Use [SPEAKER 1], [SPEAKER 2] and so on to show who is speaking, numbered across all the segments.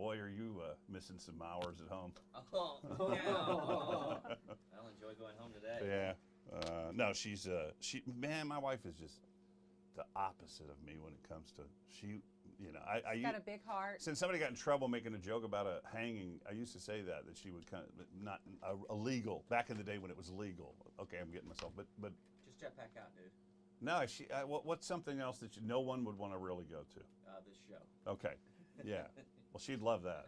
[SPEAKER 1] boy, are you missing some hours at home.
[SPEAKER 2] Oh, yeah. I'll enjoy going home today.
[SPEAKER 1] Yeah. No, man, my wife is just the opposite of me when it comes to, she's
[SPEAKER 3] got a big heart.
[SPEAKER 1] Since somebody got in trouble making a joke about a hanging, I used to say that she would kind of, not illegal, back in the day when it was legal. Okay, I'm getting myself, but.
[SPEAKER 2] Just jet back out, dude.
[SPEAKER 1] No, what's something else that no one would want to really go to?
[SPEAKER 2] This show.
[SPEAKER 1] Okay, yeah. Well, she'd love that.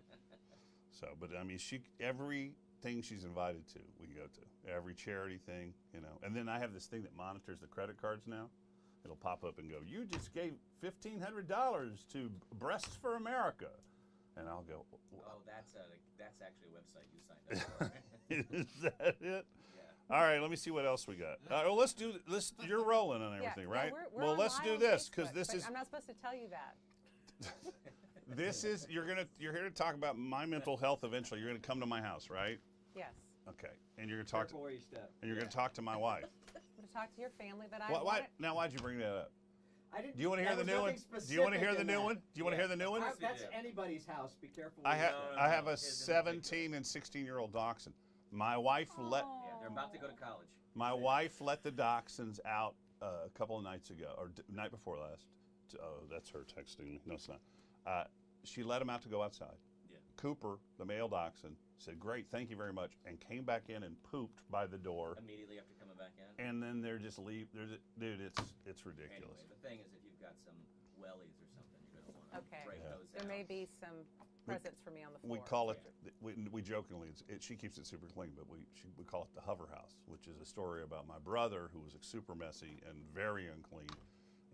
[SPEAKER 1] So, but I mean, everything she's invited to, we go to. Every charity thing, And then I have this thing that monitors the credit cards now. It'll pop up and go, you just gave $1,500 to Breasts for America. And I'll go,
[SPEAKER 2] oh, that's actually a website you signed up for.
[SPEAKER 1] Is that it?
[SPEAKER 2] Yeah.
[SPEAKER 1] All right, let me see what else we got. You're rolling on everything, right?
[SPEAKER 3] We're on
[SPEAKER 1] let's
[SPEAKER 3] live
[SPEAKER 1] do
[SPEAKER 3] on
[SPEAKER 1] this,
[SPEAKER 3] Facebook,
[SPEAKER 1] because this
[SPEAKER 3] but
[SPEAKER 1] is...
[SPEAKER 3] I'm not supposed to tell you that.
[SPEAKER 1] You're here to talk about my mental health eventually. You're going to come to my house, right?
[SPEAKER 3] Yes.
[SPEAKER 1] Okay. And you're going to talk
[SPEAKER 4] Careful where you step.
[SPEAKER 1] And you're going to talk to my wife.
[SPEAKER 3] I'm going to talk to your family, but
[SPEAKER 1] Now, why'd you bring that up?
[SPEAKER 4] I didn't.
[SPEAKER 1] Do you want to hear the new one? Do you want to hear the new one? Do you want to hear the new one?
[SPEAKER 4] That's anybody's house. Be careful.
[SPEAKER 1] I have a 17 and 16-year-old dachshund. My wife
[SPEAKER 2] Yeah, they're about to go to college.
[SPEAKER 1] My wife let the dachshunds out a couple of nights ago, or night before last. Oh, that's her texting me. No, it's not. She let him out to go outside.
[SPEAKER 2] Yeah.
[SPEAKER 1] Cooper, the male dachshund, said, "Great, thank you very much," and came back in and pooped by the door.
[SPEAKER 2] Immediately after coming back in.
[SPEAKER 1] And then they're just leave. Dude, it's ridiculous.
[SPEAKER 2] Anyway, the thing is, if you've got some wellies or something, you're going to want to break those out.
[SPEAKER 3] There may be some presents for me on the floor.
[SPEAKER 1] We call it, we jokingly, she keeps it super clean, but we call it the Hover House, which is a story about my brother who was super messy and very unclean.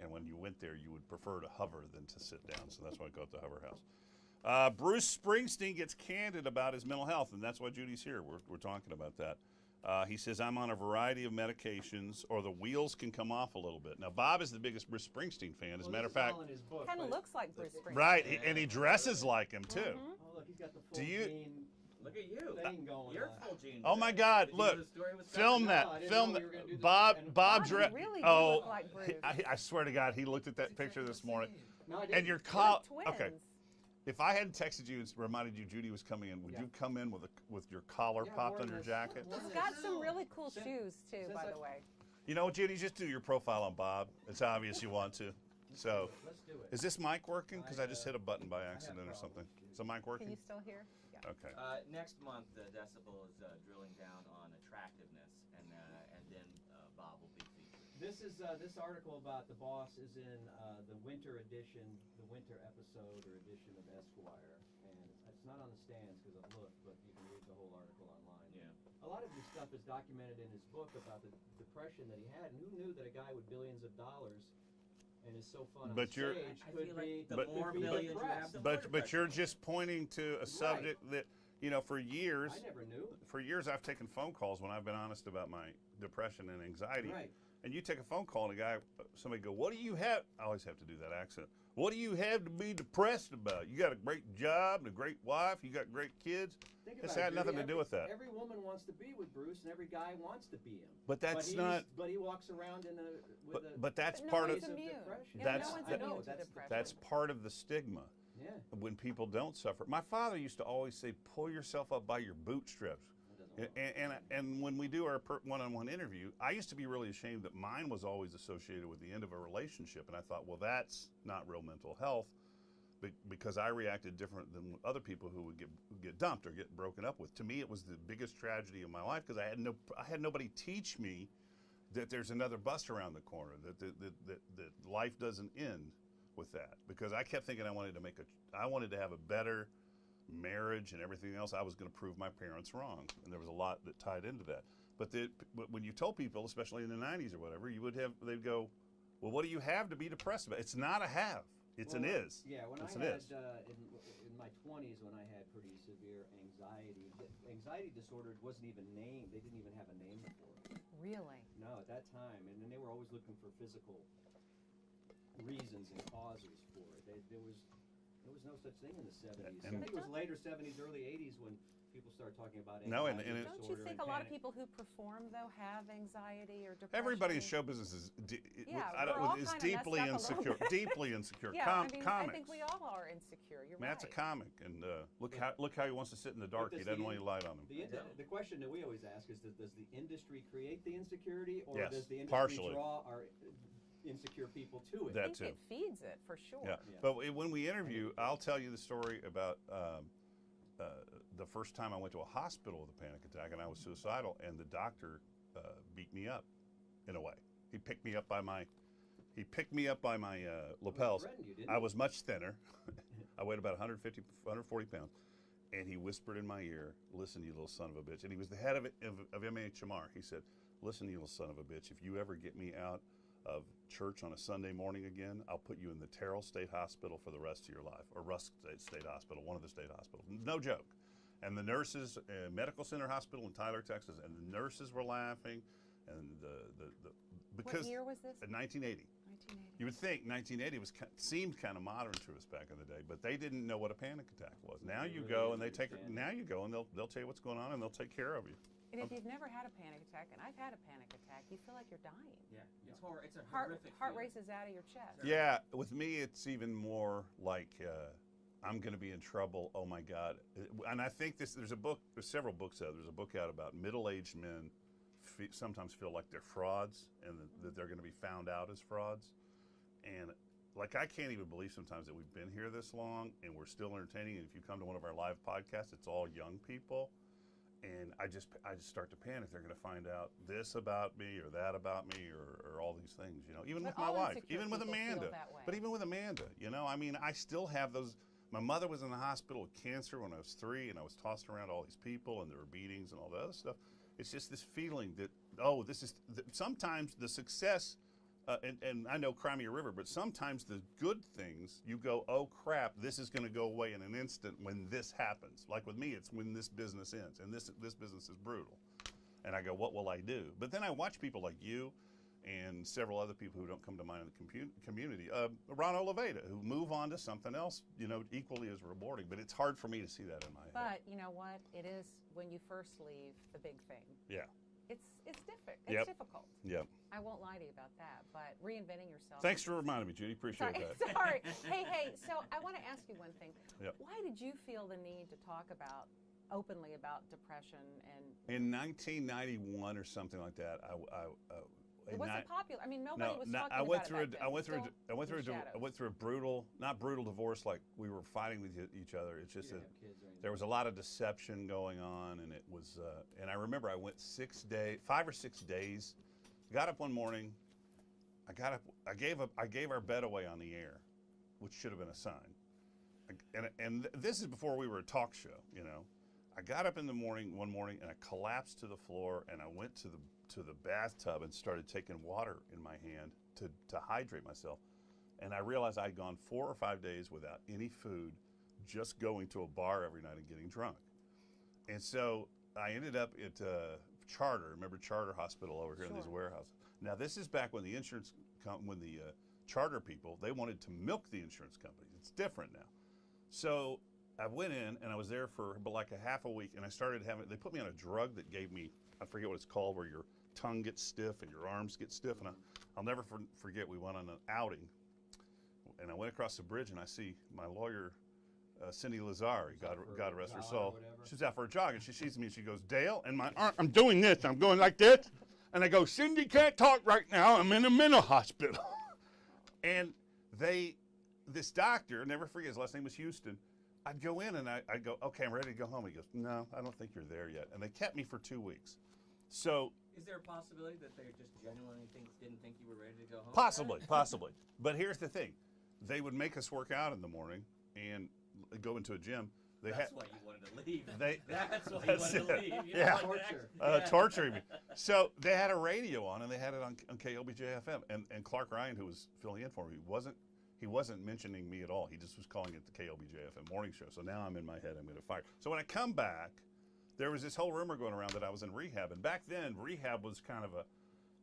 [SPEAKER 1] And when you went there, you would prefer to hover than to sit down. So that's why I call it the Hover House. Bruce Springsteen gets candid about his mental health, and that's why Judy's here. We're talking about that. He says, I'm on a variety of medications, or the wheels can come off a little bit. Now, Bob is the biggest Bruce Springsteen fan. As a matter of fact,
[SPEAKER 3] kind of looks like Bruce Springsteen.
[SPEAKER 1] Right, and he dresses like him, too.
[SPEAKER 4] Mm-hmm. Oh, look, he's got the full jean.
[SPEAKER 2] Look at you. You're full jean.
[SPEAKER 1] Oh, my God. Look. Film that. Film that. Bob
[SPEAKER 3] really look like Bruce.
[SPEAKER 1] I swear to God, he looked at that picture this morning.
[SPEAKER 4] No, I didn't.
[SPEAKER 1] And your
[SPEAKER 3] twins.
[SPEAKER 1] Okay. If I hadn't texted you and reminded you Judy was coming in, would you come in with your collar popped on your jacket?
[SPEAKER 3] He's got some really cool shoes, too, by the way.
[SPEAKER 1] You know what, Judy? Just do your profile on Bob. It's obvious you want to. So,
[SPEAKER 4] let's do it.
[SPEAKER 1] Is this mic working? Because I just hit a button by accident or something. Is the mic working?
[SPEAKER 3] Can you still hear? Yeah.
[SPEAKER 1] Okay.
[SPEAKER 2] Next month, Decibel is drilling down on attractiveness, and then Bob will be featured.
[SPEAKER 4] This article about the boss is in the winter edition, the winter episode or edition of Esquire, and it's not on the stands because I've looked, but you can read the whole article online.
[SPEAKER 2] Yeah.
[SPEAKER 4] A lot of this stuff is documented in his book about the depression that he had, and who knew that a guy with billions of dollars and is so fun on stage could be
[SPEAKER 2] the more billions you have, the more
[SPEAKER 1] but you're just pointing to a subject that, for years.
[SPEAKER 4] I never knew.
[SPEAKER 1] For years, I've taken phone calls when I've been honest about my depression and anxiety.
[SPEAKER 4] Right.
[SPEAKER 1] And you take a phone call and somebody go, what do you have? I always have to do that accent. What do you have to be depressed about? You got a great job and a great wife. You got great kids. It's had nothing to do with that.
[SPEAKER 4] Every woman wants to be with Bruce, and every guy wants to be him.
[SPEAKER 1] But that's not.
[SPEAKER 4] But he walks around
[SPEAKER 1] But that's part of
[SPEAKER 3] depression.
[SPEAKER 1] That's part of the stigma.
[SPEAKER 4] Yeah.
[SPEAKER 1] When people don't suffer. My father used to always say, pull yourself up by your bootstraps. And when we do our one-on-one interview, I used to be really ashamed that mine was always associated with the end of a relationship. And I thought, well, that's not real mental health because I reacted different than other people who would get dumped or get broken up with. To me, it was the biggest tragedy of my life because I had nobody teach me that there's another bus around the corner, that life doesn't end with that. Because I kept thinking I wanted to have a better marriage and everything else. I was going to prove my parents wrong, and there was a lot that tied into that. But when you told people, especially in the 90s or whatever, they'd go, well, what do you have to be depressed about? It's not a have, it's an is.
[SPEAKER 4] Yeah, when
[SPEAKER 1] it's
[SPEAKER 4] I had, in my 20s, when I had pretty severe anxiety disorder wasn't even named. They didn't even have a name for it.
[SPEAKER 3] Really?
[SPEAKER 4] No, at that time. And then they were always looking for physical reasons and causes for it. There was no such thing in the 70s. I think it was later 70s, early 80s when people start talking about
[SPEAKER 1] No, and
[SPEAKER 4] anxiety
[SPEAKER 1] it-
[SPEAKER 3] Don't
[SPEAKER 4] disorder
[SPEAKER 3] you think
[SPEAKER 4] and
[SPEAKER 3] a lot of
[SPEAKER 4] panic.
[SPEAKER 3] people who perform though have anxiety or depression?
[SPEAKER 1] Everybody in show business is
[SPEAKER 3] Yeah, we're all
[SPEAKER 1] is
[SPEAKER 3] kinda
[SPEAKER 1] deeply
[SPEAKER 3] messed up a little
[SPEAKER 1] insecure.
[SPEAKER 3] bit.
[SPEAKER 1] Deeply insecure.
[SPEAKER 3] Yeah, I mean, I
[SPEAKER 1] comics.
[SPEAKER 3] think we all are insecure. You're
[SPEAKER 1] Matt's
[SPEAKER 3] right.
[SPEAKER 1] a comic, and look how he wants to sit in the dark. He
[SPEAKER 4] does
[SPEAKER 1] doesn't
[SPEAKER 4] the
[SPEAKER 1] want
[SPEAKER 4] in-
[SPEAKER 1] you light on him.
[SPEAKER 4] The question that we always ask is, does the industry create the insecurity, or
[SPEAKER 1] Yes,
[SPEAKER 4] does the industry
[SPEAKER 1] partially.
[SPEAKER 4] draw our insecure people to it?
[SPEAKER 3] I
[SPEAKER 1] That
[SPEAKER 3] think
[SPEAKER 1] too.
[SPEAKER 3] it feeds it for sure.
[SPEAKER 1] Yeah,
[SPEAKER 4] Yeah.
[SPEAKER 1] but when we interview, I'll tell you the story about the first time I went to a hospital with a panic attack, and I was suicidal, and the doctor beat me up, in a way. He picked me up by my lapels.
[SPEAKER 4] threatened you, didn't
[SPEAKER 1] I
[SPEAKER 4] he?
[SPEAKER 1] was much thinner. I weighed about 150, 140 pounds, and he whispered in my ear, "Listen, you little son of a bitch." And he was the head of MHMR. He said, "Listen, you little son of a bitch. If you ever get me out of church on a Sunday morning again, I'll put you in the Terrell State Hospital for the rest of your life, or Rusk State Hospital, one of the state hospitals." No joke. And the nurses, Medical Center Hospital in Tyler, Texas, and the nurses were laughing, and because
[SPEAKER 3] What year was this?
[SPEAKER 1] 1980.
[SPEAKER 3] 1980.
[SPEAKER 1] You would think 1980 seemed kind of modern to us back in the day, but they didn't know what a panic attack was. Now
[SPEAKER 4] They
[SPEAKER 1] you
[SPEAKER 4] really
[SPEAKER 1] go
[SPEAKER 4] didn't
[SPEAKER 1] and they take.
[SPEAKER 4] understand
[SPEAKER 1] Now you go and they'll tell you what's going on and they'll take care of you.
[SPEAKER 3] And if you've never had a panic attack, and I've had a panic attack, you feel like you're dying.
[SPEAKER 2] Yeah, it's horror. It's a
[SPEAKER 3] Heart
[SPEAKER 2] horrific.
[SPEAKER 3] heart
[SPEAKER 2] feeling.
[SPEAKER 3] races out of your chest.
[SPEAKER 1] Yeah, with me it's even more like I'm going to be in trouble. Oh my God! And I think there's a book. There's several books out. There's a book out about middle-aged men sometimes feel like they're frauds and that they're going to be found out as frauds. And like I can't even believe sometimes that we've been here this long and we're still entertaining. And if you come to one of our live podcasts, it's all young people. And I just start to panic. They're going to find out this about me or that about me or all these things, you know. Even
[SPEAKER 3] But
[SPEAKER 1] with my
[SPEAKER 3] all
[SPEAKER 1] wife,
[SPEAKER 3] insecure
[SPEAKER 1] even with
[SPEAKER 3] people feel
[SPEAKER 1] Amanda.
[SPEAKER 3] that way.
[SPEAKER 1] But even with Amanda, you know, I mean, I still have those. My mother was in the hospital with cancer when I was 3, and I was tossed around all these people, and there were beatings and all the other stuff. It's just this feeling that sometimes the success. And I know Cry Me a River, but sometimes the good things, you go, oh crap, this is going to go away in an instant when this happens. Like with me, it's when this business ends, and this business is brutal. And I go, what will I do? But then I watch people like you and several other people who don't come to mind in the community, Ron Oliveda, who move on to something else, you know, equally as rewarding. But it's hard for me to see that in my head.
[SPEAKER 3] But you know what? It is when you first leave the big thing.
[SPEAKER 1] Yeah.
[SPEAKER 3] It's difficult.
[SPEAKER 1] Yep.
[SPEAKER 3] It's difficult.
[SPEAKER 1] Yep.
[SPEAKER 3] I won't lie to you about that. But reinventing yourself.
[SPEAKER 1] Thanks for reminding me, Judy. Appreciate
[SPEAKER 3] Sorry.
[SPEAKER 1] that.
[SPEAKER 3] Sorry. Hey. So I want to ask you one thing.
[SPEAKER 1] Yep.
[SPEAKER 3] Why did you feel the need to talk openly about depression and?
[SPEAKER 1] In 1991 or something like that,
[SPEAKER 3] It wasn't popular. I mean, nobody was talking
[SPEAKER 1] I went
[SPEAKER 3] about
[SPEAKER 1] through
[SPEAKER 3] it back then.
[SPEAKER 1] I went through
[SPEAKER 3] Still
[SPEAKER 1] I went through
[SPEAKER 3] in the
[SPEAKER 1] I
[SPEAKER 3] shadows.
[SPEAKER 1] went through a not brutal divorce like we were fighting with each other. It's just
[SPEAKER 4] You
[SPEAKER 1] that
[SPEAKER 4] didn't have kids or anything.
[SPEAKER 1] there was a lot of deception going on, and it was. And I remember I went 5 or 6 days. Got up one morning. I got up. I gave our bed away on the air, which should have been a sign. And this is before we were a talk show, you know. I got up in the morning one morning and I collapsed to the floor and I went to the bathtub and started taking water in my hand to hydrate myself. And I realized I'd gone 4 or 5 days without any food, just going to a bar every night and getting drunk. And so I ended up at Charter. Remember Charter Hospital over here in these
[SPEAKER 3] Sure.
[SPEAKER 1] warehouses. Now this is back when the charter people, they wanted to milk the insurance companies. It's different now. So I went in and I was there for like a half a week, and I started they put me on a drug that gave me, I forget what it's called, where your tongue gets stiff and your arms get stiff. And I'll never forget, we went on an outing, and I went across the bridge and I see my lawyer, Cindy Lazari, God rest her
[SPEAKER 4] jog or
[SPEAKER 1] soul.
[SPEAKER 4] whatever.
[SPEAKER 1] She's out for a jog and she sees me and she goes, Dale, and my arm, I'm doing this, I'm going like this. And I go, Cindy can't talk right now, I'm in a mental hospital. And this doctor, never forget, his last name was Houston. I'd go in and I'd go, okay, I'm ready to go home. He goes, no, I don't think you're there yet. And they kept me for 2 weeks. So
[SPEAKER 2] Is there a possibility that they just genuinely didn't think you were ready to go home?
[SPEAKER 1] possibly. But here's the thing. They would make us work out in the morning and go into a gym.
[SPEAKER 2] That's why you wanted to leave. That's why
[SPEAKER 1] That's
[SPEAKER 2] you wanted to
[SPEAKER 1] it.
[SPEAKER 2] leave. You
[SPEAKER 1] Yeah.
[SPEAKER 2] know, like
[SPEAKER 4] Torture.
[SPEAKER 2] that.
[SPEAKER 1] Torturing me. So they had a radio on, and they had it on klbj FM. And Clark Ryan, who was filling in for me, he wasn't mentioning me at all. He just was calling it the klbj FM morning show. So now I'm in my head, I'm going to fire. So when I come back, there was this whole rumor going around that I was in rehab. And back then, rehab was kind of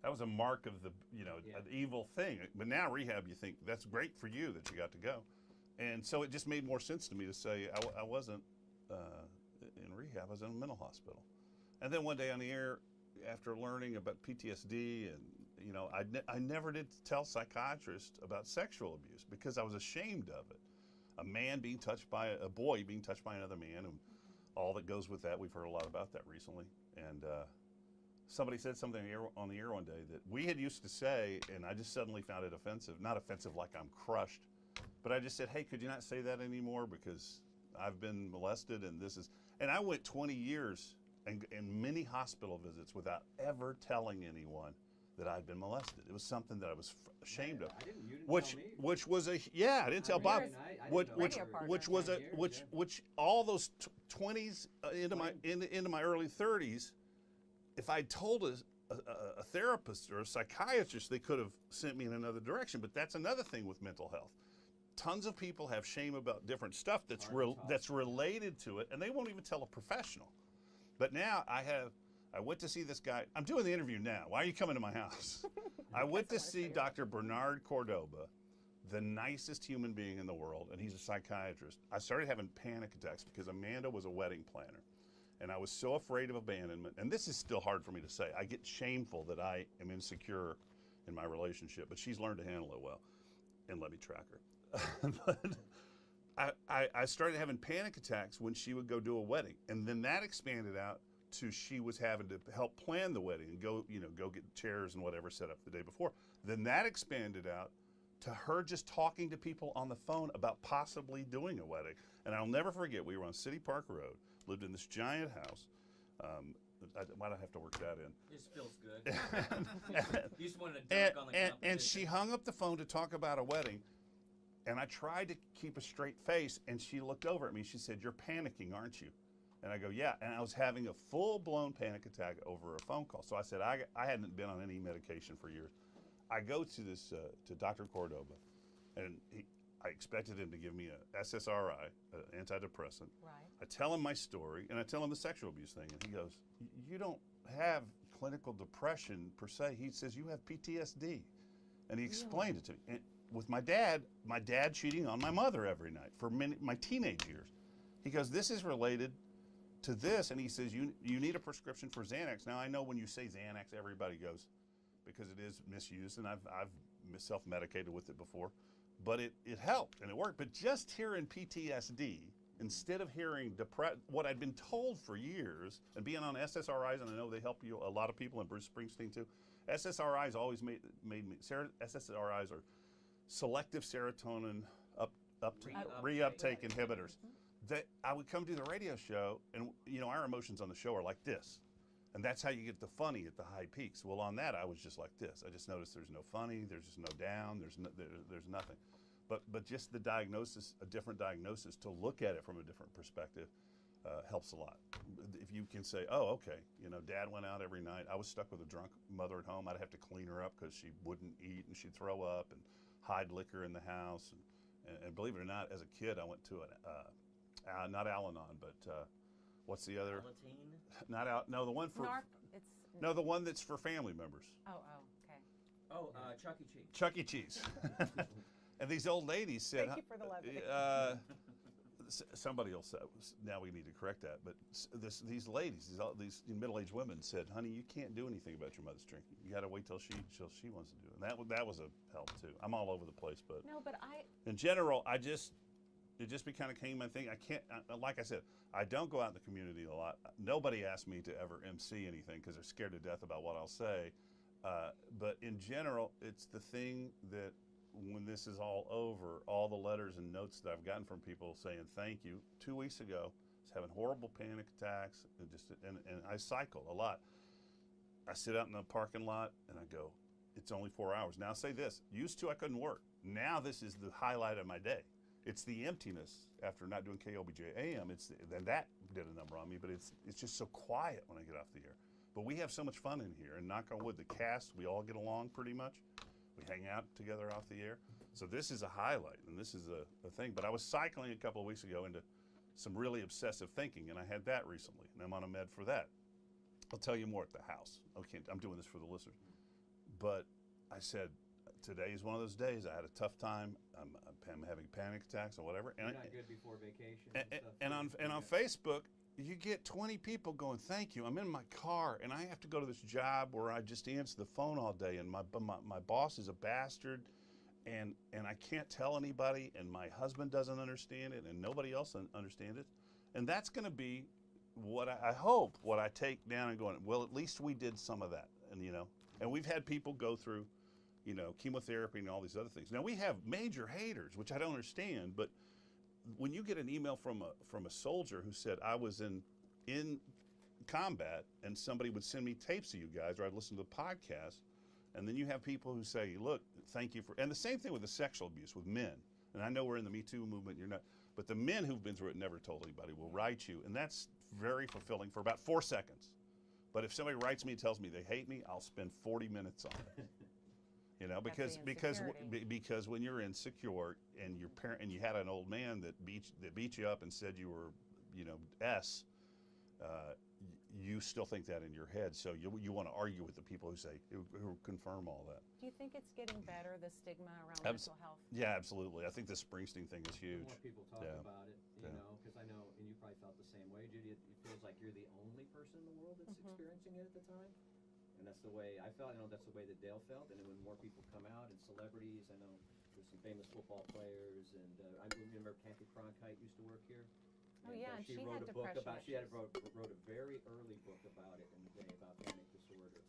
[SPEAKER 1] that was a mark of the, an evil thing. But now rehab, you think, that's great for you that you got to go. And so it just made more sense to me to say I wasn't in rehab. I was in a mental hospital. And then one day on the air, after learning about PTSD, and I never did tell psychiatrists about sexual abuse because I was ashamed of it. A boy being touched by another man, and all that goes with that. We've heard a lot about that recently. And somebody said something on the air one day that we had used to say, and I just suddenly found it offensive. Not offensive like I'm crushed, but I just said, hey, could you not say that anymore, because I've been molested, and I went 20 years and many hospital visits without ever telling anyone that I'd been molested. It was something that I was ashamed of.
[SPEAKER 4] I didn't. You didn't
[SPEAKER 1] Which
[SPEAKER 4] tell me.
[SPEAKER 1] which was I didn't tell Bob. Which all those 20s into my early 30s, if I told a therapist or a psychiatrist, they could have sent me in another direction. But that's another thing with mental health. Tons of people have shame about different stuff that's related to it, and they won't even tell a professional. But now I went to see this guy. I'm doing the interview now. Why are you coming to my house? I went to see Dr. Bernard Cordoba, the nicest human being in the world, and he's a psychiatrist. I started having panic attacks because Amanda was a wedding planner, and I was so afraid of abandonment. And this is still hard for me to say. I get shameful that I am insecure in my relationship, but she's learned to handle it well and let me track her. But I started having panic attacks when she would go do a wedding, and then that expanded out to she was having to help plan the wedding and go get chairs and whatever set up the day before. Then that expanded out to her just talking to people on the phone about possibly doing a wedding. And I'll never forget, we were on City Park Road, lived in this giant house. Why do I have to work that in?
[SPEAKER 2] It just feels good. You just wanted to dunk on the competition.
[SPEAKER 1] And she hung up the phone to talk about a wedding. And I tried to keep a straight face, and she looked over at me. She said, "You're panicking, aren't you?" And I go, "Yeah." And I was having a full-blown panic attack over a phone call. So I said, I hadn't been on any medication for years. I go to to Dr. Cordoba, and I expected him to give me a SSRI, an antidepressant.
[SPEAKER 3] Right.
[SPEAKER 1] I tell him my story, and I tell him the sexual abuse thing, and he goes, "You don't have clinical depression per se." He says, "You have PTSD." And he explained it to me. And with my dad cheating on my mother every night for my teenage years. He goes, "This is related to this," and he says, you need a prescription for Xanax. Now, I know when you say Xanax, everybody goes, because it is misused, and I've self-medicated with it before, but it helped and it worked. But just hearing PTSD, instead of hearing what I'd been told for years, and being on SSRIs, and I know they help a lot of people, and Bruce Springsteen too. SSRIs always made me. SSRIs are selective serotonin reuptake inhibitors. That I would come to the radio show, and our emotions on the show are like this, and that's how you get the funny at the high peaks. Well, on that I was just like this. I just noticed there's no funny, there's just no down, there's nothing. But just the diagnosis, a different diagnosis, to look at it from a different perspective, helps a lot. If you can say, "Oh, okay, Dad went out every night. I was stuck with a drunk mother at home. I'd have to clean her up because she wouldn't eat and she'd throw up and hide liquor in the house." And believe it or not, as a kid, I went to not Al-Anon, but what's the other?
[SPEAKER 2] Palatine?
[SPEAKER 1] Not out. No, the one for. No, the one that's for family members.
[SPEAKER 3] Okay.
[SPEAKER 2] Oh, Chuck E. Cheese.
[SPEAKER 1] Chuck E. Cheese. And these old ladies said.
[SPEAKER 3] Thank you for the levity.
[SPEAKER 1] Somebody will say, now we need to correct that, but these ladies, these middle-aged women said, "Honey, you can't do anything about your mother's drinking. You got to wait till she wants to do it." And that was a help too. I'm all over the place, but
[SPEAKER 3] No, but
[SPEAKER 1] in general, it just kind of came my thing. I can't, like I said, I don't go out in the community a lot. Nobody asked me to ever MC anything because they're scared to death about what I'll say. But in general, it's the thing that when this is all over, all the letters and notes that I've gotten from people saying thank you. 2 weeks ago, I was having horrible panic attacks, and I cycle a lot. I sit out in the parking lot and I go, "It's only 4 hours." Now say this, used to I couldn't work. Now this is the highlight of my day. It's the emptiness after not doing KLBJ AM. Then that did a number on me, but it's just so quiet when I get off the air. But we have so much fun in here, and knock on wood, the cast, we all get along pretty much. We hang out together off the air. So this is a highlight, and this is a thing. But I was cycling a couple of weeks ago into some really obsessive thinking, and I had that recently, and I'm on a med for that. I'll tell you more at the house. I'm doing this for the listeners. But I said, today is one of those days. I had a tough time. I'm having panic attacks or whatever.
[SPEAKER 4] You're not good before vacation.
[SPEAKER 1] And on Facebook, you get 20 people going, thank you. I'm in my car and I have to go to this job where I just answer the phone all day and my boss is a bastard and I can't tell anybody and my husband doesn't understand it and nobody else understands it. And that's going to be what I hope, what I take down and going, well, at least we did some of that. And, you know, and we've had people go through, you know, chemotherapy and all these other things. Now we have major haters, which I don't understand, but when you get an email from a soldier who said I was in combat and somebody would send me tapes of you guys or I'd listen to the podcast, and then you have people who say, look, thank you for, and the same thing with the sexual abuse with men. And I know we're in the Me Too movement, you're not, but the men who've been through it never told anybody will write you, and that's very fulfilling for about 4 seconds. But if somebody writes me and tells me they hate me, I'll spend 40 minutes on it. You know, because when you're insecure and your parent and you had an old man that beat you up and said you were, you know, you still think that in your head. So you want to argue with the people who say who confirm all that.
[SPEAKER 3] Do you think it's getting better, the stigma around mental health?
[SPEAKER 1] Yeah, absolutely. I think the Springsteen thing is huge.
[SPEAKER 4] The more people talk about it, you know, because I know, and you probably felt the same way, Judy. It feels like you're the only person in the world that's experiencing it at the time. And that's the way I felt. I know that's the way that Dale felt. And then when more people come out, and celebrities, I know there's some famous football players, and I remember Kathy Cronkite used to work here.
[SPEAKER 3] Oh yeah, and she
[SPEAKER 4] wrote
[SPEAKER 3] had
[SPEAKER 4] a book
[SPEAKER 3] depression
[SPEAKER 4] about. She had wrote a very early book about it in the day about panic disorder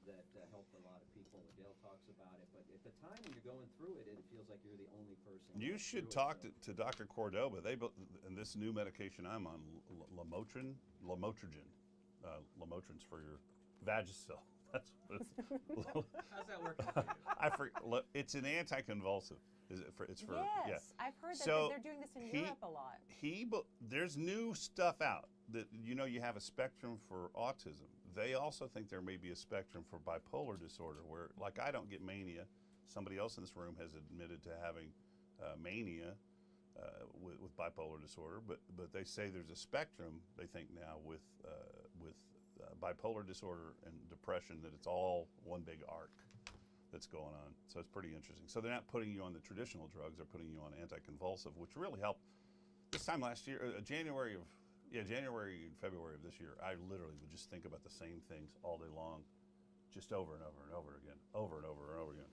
[SPEAKER 4] that helped a lot of people. And Dale talks about it, but at the time when you're going through it, it feels like you're the only person.
[SPEAKER 1] You should talk to Dr. Cordoba. And this new medication I'm on, Lamotrigine. Lamotrin's for your Vagisil. That's what it's.
[SPEAKER 2] How's that working for you?
[SPEAKER 1] It's an anticonvulsive. It's for
[SPEAKER 3] yes,
[SPEAKER 1] yeah.
[SPEAKER 3] I've heard that
[SPEAKER 1] So
[SPEAKER 3] they're doing this in Europe a lot.
[SPEAKER 1] There's new stuff out that, you know, you have a spectrum for autism. They also think there may be a spectrum for bipolar disorder where, like, I don't get mania. Somebody else in this room has admitted to having mania with bipolar disorder, but they say there's a spectrum, they think now, with bipolar disorder and depression, that it's all one big arc that's going on. So it's pretty interesting. So they're not putting you on the traditional drugs, they're putting you on anticonvulsive, which really helped. This time last year, January and February of this year, I literally would just think about the same things all day long, just over and over and over again, over and over and over again.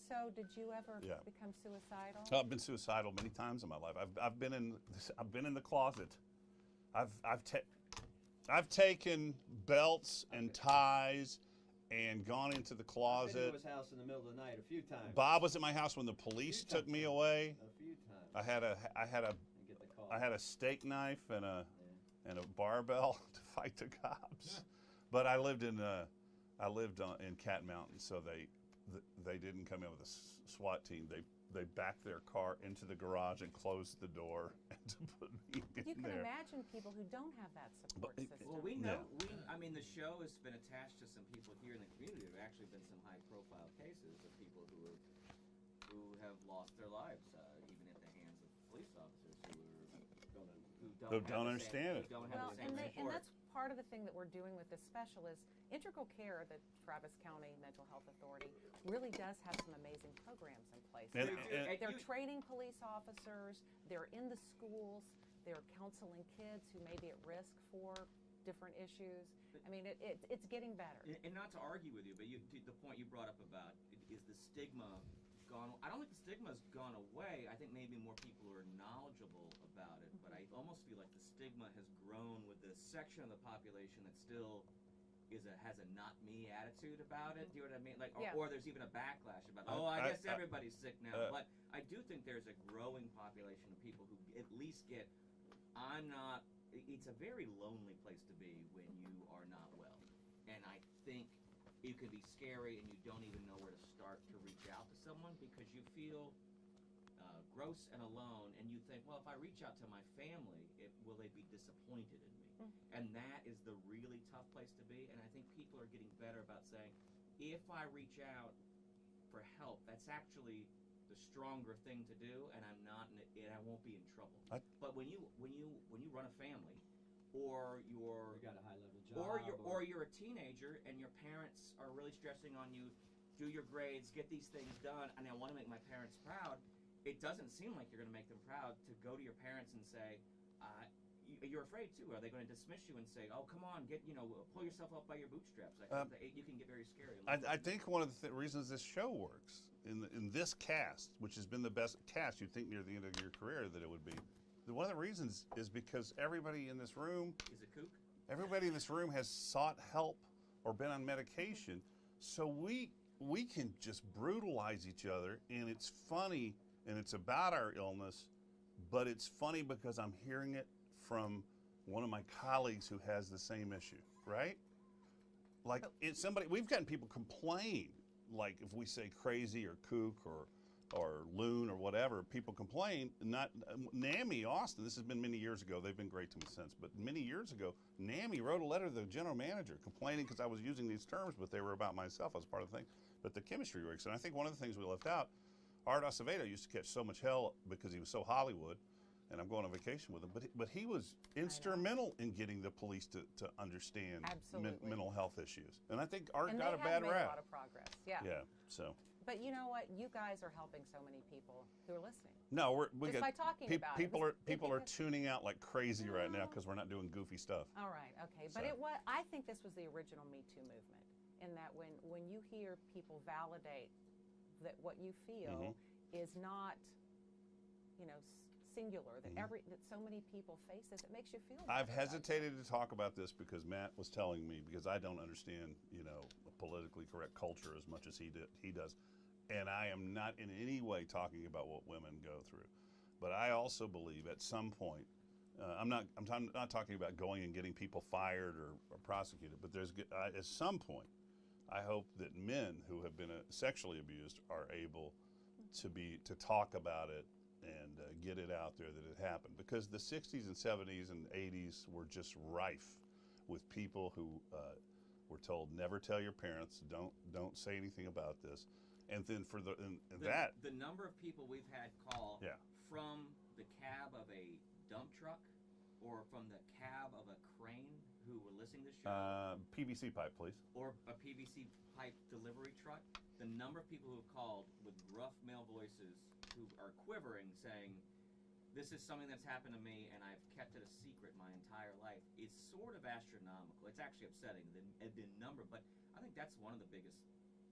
[SPEAKER 3] So did you ever become suicidal?
[SPEAKER 1] I've been suicidal many times in my life. I've been in the closet. I've taken belts and ties and gone into the closet.
[SPEAKER 4] I've been to his house in the middle of the night a few times.
[SPEAKER 1] Bob was at my house when the police took me away.
[SPEAKER 4] A few times.
[SPEAKER 1] I had a steak knife and a barbell to fight the cops. But I lived in Cat Mountain, so they didn't come in with a SWAT team. They backed their car into the garage and closed the door to put me in there.
[SPEAKER 3] You can imagine people who don't have that support system.
[SPEAKER 2] Well, we know. I mean, the show has been attached to some people here in the community. There have actually been some high-profile cases of people who have lost their lives, even at the hands of police officers who don't understand it.
[SPEAKER 3] Well, and that's part of the thing that we're doing with this special is Integral Care, the Travis County Mental Health Authority, really does have some amazing programs in place. They're training police officers, they're in the schools, they're counseling kids who may be at risk for different issues. I mean, it's getting better.
[SPEAKER 2] And not to argue with you, but the point you brought up about is the stigma gone. I don't think the stigma's gone away. I think maybe more people are knowledgeable about it, but I almost feel like the stigma has grown with the section of the population that still has a not me attitude about it. Do you know what I mean? Like, or there's even a backlash about, I guess everybody's sick now. But I do think there's a growing population of people who at least get, it's a very lonely place to be when you are not well. And I think it can be scary and you don't even know where to start to reach out to someone because you feel gross and alone, and you think, well, if I reach out to my family, will they be disappointed in me? And that is the really tough place to be, and I think people are getting better about saying, if I reach out for help, that's actually the stronger thing to do, and I won't be in trouble. But when you run a family, or
[SPEAKER 4] you got a high-level job,
[SPEAKER 2] or you're a teenager and your parents are really stressing on you, do your grades, get these things done, and I want to make my parents proud, it doesn't seem like you're going to make them proud to go to your parents and say, you're afraid too. Are they going to dismiss you and say, "Oh, come on, pull yourself up by your bootstraps"? You can get very scary.
[SPEAKER 1] I think one of the reasons this show works in this cast, which has been the best cast you'd think near the end of your career that it would be. One of the reasons is because everybody in this room
[SPEAKER 2] is a kook.
[SPEAKER 1] Everybody in this room has sought help or been on medication, so we can just brutalize each other, and it's funny, and it's about our illness, but it's funny because I'm hearing it from one of my colleagues who has the same issue, right? Like we've gotten people complain, like if we say crazy or kook or loon or whatever, people complain. NAMI Austin, this has been many years ago, they've been great to me since, but many years ago, NAMI wrote a letter to the general manager complaining because I was using these terms, but they were about myself as part of the thing. But the chemistry works, and I think one of the things we left out, Art Acevedo used to catch so much hell because he was so Hollywood, and I'm going on vacation with him, but he was instrumental in getting the police to understand mental health issues. And I think Art got a bad rap.
[SPEAKER 3] And they have made a lot of progress, yeah.
[SPEAKER 1] Yeah, so.
[SPEAKER 3] But you know what? You guys are helping so many people who are listening.
[SPEAKER 1] No,
[SPEAKER 3] by talking about it.
[SPEAKER 1] People are tuning out like crazy right now because we're not doing goofy stuff.
[SPEAKER 3] All right, okay. But I think this was the original Me Too movement, in that when you hear people validate that what you feel is not, singular, that that so many people face this, it makes you feel better.
[SPEAKER 1] I've hesitated to talk about this because Matt was telling me, because I don't understand, a politically correct culture as much as he does. And I am not in any way talking about what women go through. But I also believe at some point, I'm not talking about going and getting people fired or prosecuted, but at some point, I hope that men who have been sexually abused are able to talk about it and get it out there that it happened. Because the 60s and 70s and 80s were just rife with people who were told, never tell your parents, don't say anything about this. And then
[SPEAKER 2] the number of people we've had call from the cab of a dump truck or from the cab of a crane who were listening to the show.
[SPEAKER 1] PVC pipe, please.
[SPEAKER 2] Or a PVC pipe delivery truck. The number of people who have called with gruff male voices who are quivering saying, this is something that's happened to me and I've kept it a secret my entire life, is sort of astronomical. It's actually upsetting, the number, but I think that's one of the biggest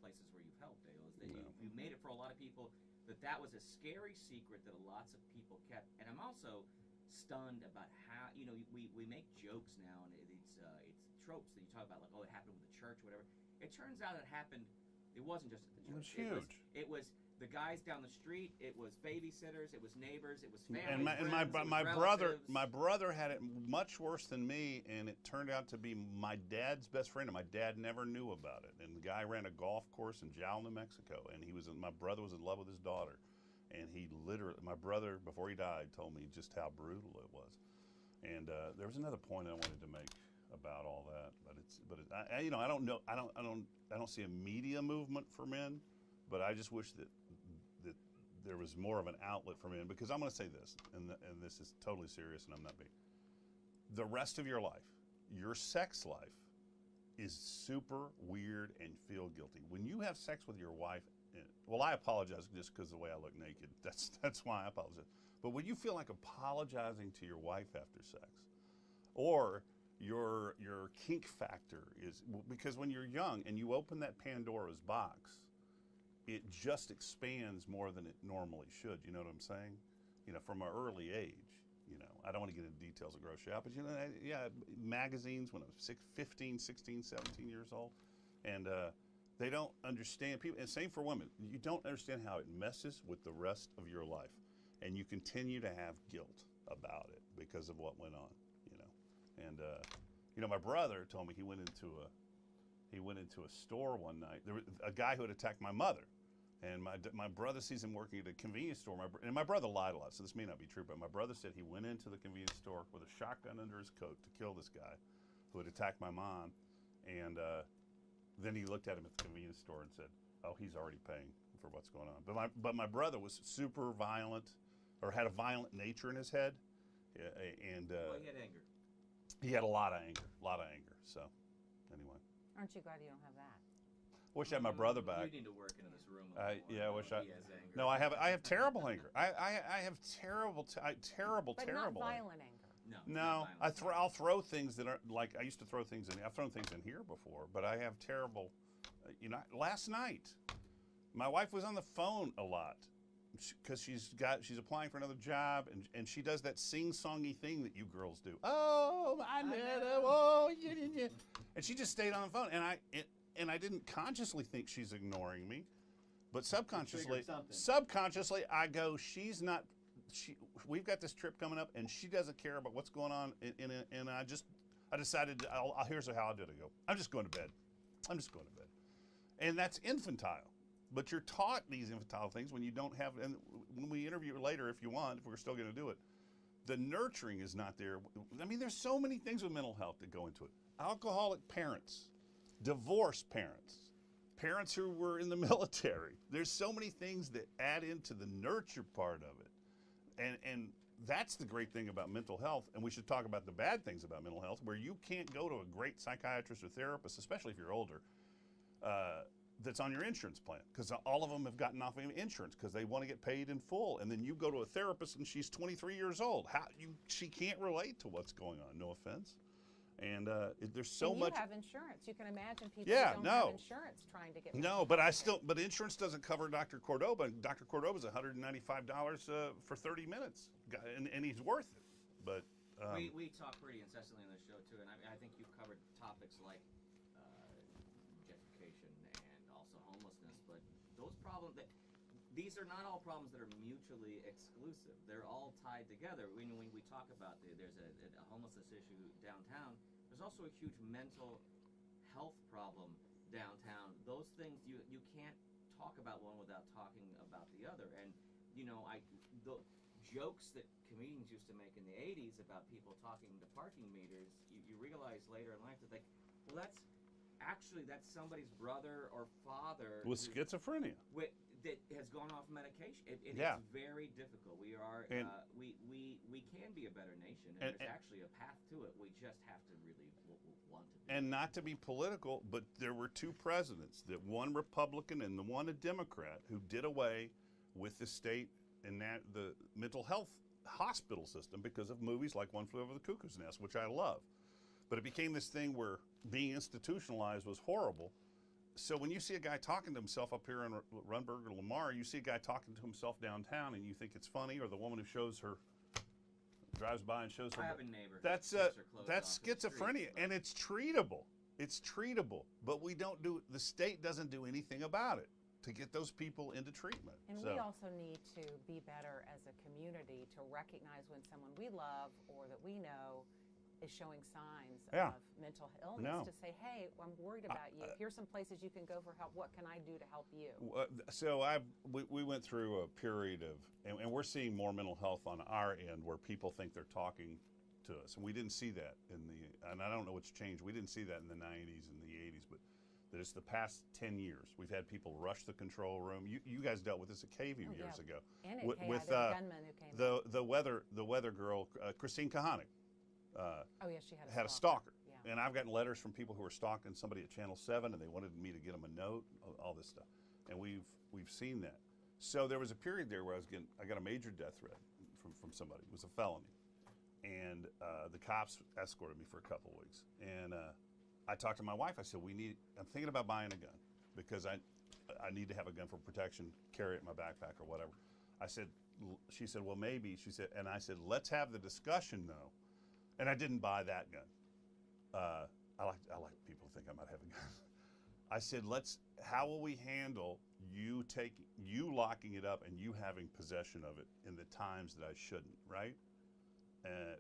[SPEAKER 2] places where you've helped, Dale, is that you made it for a lot of people, that was a scary secret that lots of people kept. And I'm also stunned about how, we make jokes now, and it's tropes that you talk about, like, oh, it happened with the church, whatever. It turns out it wasn't just at the church.
[SPEAKER 1] It was huge.
[SPEAKER 2] It was the guys down the street, it was babysitters, it was neighbors, it was family,
[SPEAKER 1] and my brother had it much worse than me, and it turned out to be my dad's best friend, and my dad never knew about it. And the guy ran a golf course in Jal, New Mexico, and my brother was in love with his daughter, and my brother, before he died, told me just how brutal it was. And there was another point I wanted to make about all that, I don't know, I don't see a media movement for men, but I just wish that there was more of an outlet for men, because I'm going to say this, and this is totally serious, and I'm not being. The rest of your life, your sex life, is super weird and feel guilty. When you have sex with your wife, well, I apologize just because of the way I look naked. That's why I apologize. But when you feel like apologizing to your wife after sex, or your kink factor is, because when you're young and you open that Pandora's box, it just expands more than it normally should. You know what I'm saying? From an early age, I don't want to get into details of gross you out, but magazines when I was 15, 16, 17 years old, and they don't understand people, and same for women. You don't understand how it messes with the rest of your life, and you continue to have guilt about it because of what went on, and my brother told me he went into a store one night. There was a guy who had attacked my mother. And my brother sees him working at a convenience store. And my brother lied a lot, so this may not be true, but my brother said he went into the convenience store with a shotgun under his coat to kill this guy who had attacked my mom. And then he looked at him at the convenience store and said, oh, he's already paying for what's going on. But my brother was super violent, or had a violent nature in his head. And
[SPEAKER 2] well, he had anger.
[SPEAKER 1] He had a lot of anger, So, anyway.
[SPEAKER 3] Aren't you glad you don't have that?
[SPEAKER 1] Wish I had my brother back.
[SPEAKER 2] You need to work into this room.
[SPEAKER 1] I wish I.
[SPEAKER 2] He has anger.
[SPEAKER 1] No, I have terrible anger. I have terrible
[SPEAKER 3] But not violent anger.
[SPEAKER 2] No. it's
[SPEAKER 1] No,
[SPEAKER 2] not violence.
[SPEAKER 1] I'll throw things that are like I used to throw things in. I've thrown things in here before, but I have terrible. Last night, my wife was on the phone a lot because she's applying for another job, and she does that sing-songy thing that you girls do. Oh, I know. Oh, yeah. And she just stayed on the phone, and I didn't consciously think she's ignoring me, but subconsciously, I go, she's not. We've got this trip coming up, and she doesn't care about what's going on. And I decided, here's how I'll do it. I go, I'm just going to bed. I'm just going to bed. And that's infantile. But you're taught these infantile things when you don't have, and when we interview later, if you want, if we're still going to do it, the nurturing is not there. I mean, there's so many things with mental health that go into it. Alcoholic parents, divorced parents, parents who were in the military. There's so many things that add into the nurture part of it. And that's the great thing about mental health, and we should talk about the bad things about mental health, where you can't go to a great psychiatrist or therapist, especially if you're older, that's on your insurance plan, because all of them have gotten off of insurance because they want to get paid in full. And then you go to a therapist and she's 23 years old. She can't relate to what's going on. No offense. And there's so much.
[SPEAKER 3] You have insurance. You can imagine people who don't have insurance trying to get.
[SPEAKER 1] No, but insurance doesn't cover Dr. Cordoba. And Dr. Cordoba's $195 for 30 minutes, and he's worth it. But
[SPEAKER 2] we talk pretty incessantly on the show too, and I think you've covered topics like gentrification and also homelessness. But those problems these are not all problems that are mutually exclusive. They're all tied together. When we talk about there's a homelessness issue downtown, there's also a huge mental health problem downtown. Those things you can't talk about one without talking about the other. And the jokes that comedians used to make in the 80s about people talking to parking meters, you realize later in life that that's somebody's brother or father
[SPEAKER 1] with schizophrenia.
[SPEAKER 2] That has gone off medication. It's very difficult. We can be a better nation, and there's actually a path to it. We just have to really want to.
[SPEAKER 1] And not to be political, but there were two presidents, that one Republican and the one a Democrat, who did away with the state and the mental health hospital system because of movies like One Flew Over the Cuckoo's Nest, which I love. But it became this thing where being institutionalized was horrible. So when you see a guy talking to himself up here in Runberg or Lamar, you see a guy talking to himself downtown, and you think it's funny, or the woman who drives by and shows her.
[SPEAKER 2] I have a neighbor.
[SPEAKER 1] That's schizophrenia, and it's treatable. It's treatable, but the state doesn't do anything about it to get those people into treatment.
[SPEAKER 3] And we also need to be better as a community to recognize when someone we love or that we know is showing signs of mental illness, to say, hey, I'm worried about you. Here's some places you can go for help. What can I do to help you?
[SPEAKER 1] So we went through a period of, and we're seeing more mental health on our end where people think they're talking to us. And we didn't see that and I don't know what's changed. We didn't see that in the 90s and the 80s, but it's the past 10 years. We've had people rush the control room. You guys dealt with this at KView years ago.
[SPEAKER 3] And at KI, the gunman who came
[SPEAKER 1] the weather girl, Christine Kahanik.
[SPEAKER 3] She
[SPEAKER 1] had a stalker.
[SPEAKER 3] Yeah.
[SPEAKER 1] And I've gotten letters from people who were stalking somebody at Channel 7, and they wanted me to get them a note, all this stuff. And we've seen that. So there was a period there where I got a major death threat from somebody. It was a felony. And the cops escorted me for a couple of weeks. And I talked to my wife. I said, I'm thinking about buying a gun because I need to have a gun for protection, carry it in my backpack or whatever. She said, well, maybe. And I said, let's have the discussion though. And I didn't buy that gun. I like people to think I might have a gun. I said, how will we handle you locking it up and you having possession of it in the times that I shouldn't, right?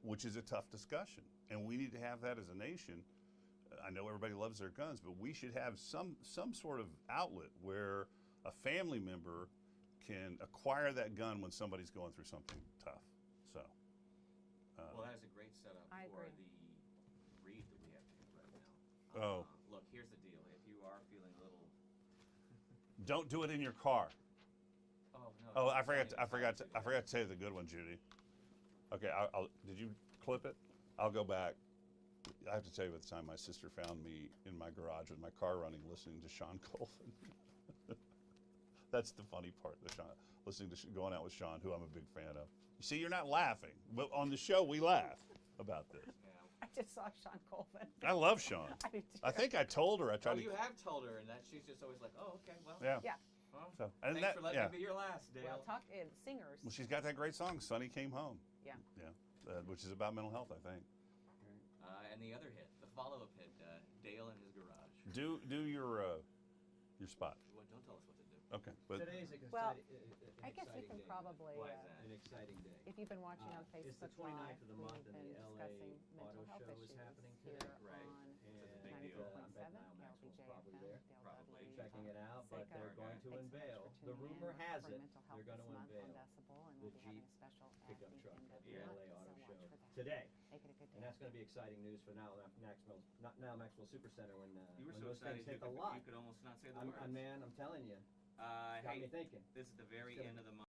[SPEAKER 1] Which is a tough discussion. And we need to have that as a nation. I know everybody loves their guns, but we should have some sort of outlet where a family member can acquire that gun when somebody's going through something tough. So.
[SPEAKER 2] Well, that is a great setup for
[SPEAKER 3] agree.
[SPEAKER 2] the read that we have to do right now. Look, here's the deal. If you are feeling a little...
[SPEAKER 1] Don't do it in your car.
[SPEAKER 2] Oh, no.
[SPEAKER 1] I forgot to tell you the good one, Judy. Okay, did you clip it? I'll go back. I have to tell you about the time my sister found me in my garage with my car running listening to Sean Colvin. That's the funny part, listening to going out with Sean, who I'm a big fan of. You see, you're not laughing, but on the show we laugh. about this.
[SPEAKER 2] Yeah.
[SPEAKER 3] I just saw Sean Colvin.
[SPEAKER 1] I love Sean.
[SPEAKER 3] I do too.
[SPEAKER 1] I think I told her. I
[SPEAKER 2] Oh,
[SPEAKER 1] tried to.
[SPEAKER 2] you have told her, and that she's just always like, oh, okay, well.
[SPEAKER 1] Yeah.
[SPEAKER 3] Yeah.
[SPEAKER 2] Well,
[SPEAKER 1] So, and
[SPEAKER 2] thanks
[SPEAKER 1] that,
[SPEAKER 2] for letting
[SPEAKER 1] yeah.
[SPEAKER 2] me be your last, Dale.
[SPEAKER 3] Well, singers.
[SPEAKER 1] Well, she's got that great song, "Sonny Came Home."
[SPEAKER 3] Yeah.
[SPEAKER 1] Yeah, which is about mental health, I think.
[SPEAKER 2] And the other hit, the follow-up hit, Dale in his garage.
[SPEAKER 1] Do your spot.
[SPEAKER 2] Well, don't tell us what to do.
[SPEAKER 1] Okay, but
[SPEAKER 4] Today's an
[SPEAKER 3] Well,
[SPEAKER 4] exciting,
[SPEAKER 3] I guess you can
[SPEAKER 4] day.
[SPEAKER 3] probably,
[SPEAKER 2] Why is that?
[SPEAKER 4] An exciting day.
[SPEAKER 3] if you've been watching on
[SPEAKER 4] It's the
[SPEAKER 3] Facebook
[SPEAKER 4] 29th
[SPEAKER 3] Live,
[SPEAKER 4] of the month,
[SPEAKER 3] we've
[SPEAKER 4] and
[SPEAKER 3] been
[SPEAKER 4] the LA
[SPEAKER 3] discussing
[SPEAKER 4] Auto
[SPEAKER 3] mental health
[SPEAKER 4] Show is
[SPEAKER 3] issues
[SPEAKER 4] happening
[SPEAKER 3] here
[SPEAKER 4] today.
[SPEAKER 2] Right.
[SPEAKER 3] on
[SPEAKER 2] It's a big deal.
[SPEAKER 4] I bet
[SPEAKER 3] 94.7
[SPEAKER 4] Niall Maxwell's
[SPEAKER 3] KLBJ
[SPEAKER 4] probably
[SPEAKER 3] FM,
[SPEAKER 4] there,
[SPEAKER 3] Dale
[SPEAKER 2] probably.
[SPEAKER 3] Dudley,
[SPEAKER 4] checking it out, but
[SPEAKER 3] Seiko.
[SPEAKER 4] they're going to
[SPEAKER 3] Thanks so much
[SPEAKER 4] unveil.
[SPEAKER 3] for
[SPEAKER 4] The
[SPEAKER 3] tuning in.
[SPEAKER 4] rumor
[SPEAKER 3] We're
[SPEAKER 4] has
[SPEAKER 3] covering
[SPEAKER 4] it
[SPEAKER 3] mental health
[SPEAKER 4] they're going to
[SPEAKER 3] this month on
[SPEAKER 4] unveil
[SPEAKER 3] Decibel, and
[SPEAKER 4] the
[SPEAKER 3] we'll be having
[SPEAKER 4] Jeep
[SPEAKER 3] a special at
[SPEAKER 4] pickup
[SPEAKER 3] the
[SPEAKER 4] truck
[SPEAKER 3] end
[SPEAKER 4] at
[SPEAKER 3] of
[SPEAKER 4] the
[SPEAKER 3] the
[SPEAKER 4] LA
[SPEAKER 3] month,
[SPEAKER 4] Auto
[SPEAKER 3] so
[SPEAKER 4] Show
[SPEAKER 3] watch for that.
[SPEAKER 4] today.
[SPEAKER 3] Make it a good day.
[SPEAKER 4] And that's going to be exciting news for Niall Maxwell Supercenter when,
[SPEAKER 2] You were
[SPEAKER 4] when
[SPEAKER 2] so
[SPEAKER 4] those things
[SPEAKER 2] excited
[SPEAKER 4] hit the lot.
[SPEAKER 2] you could almost not say the words.
[SPEAKER 4] Man, I'm telling you, got
[SPEAKER 2] Hey,
[SPEAKER 4] me thinking.
[SPEAKER 2] this is the very
[SPEAKER 4] It's gonna
[SPEAKER 2] end of the month.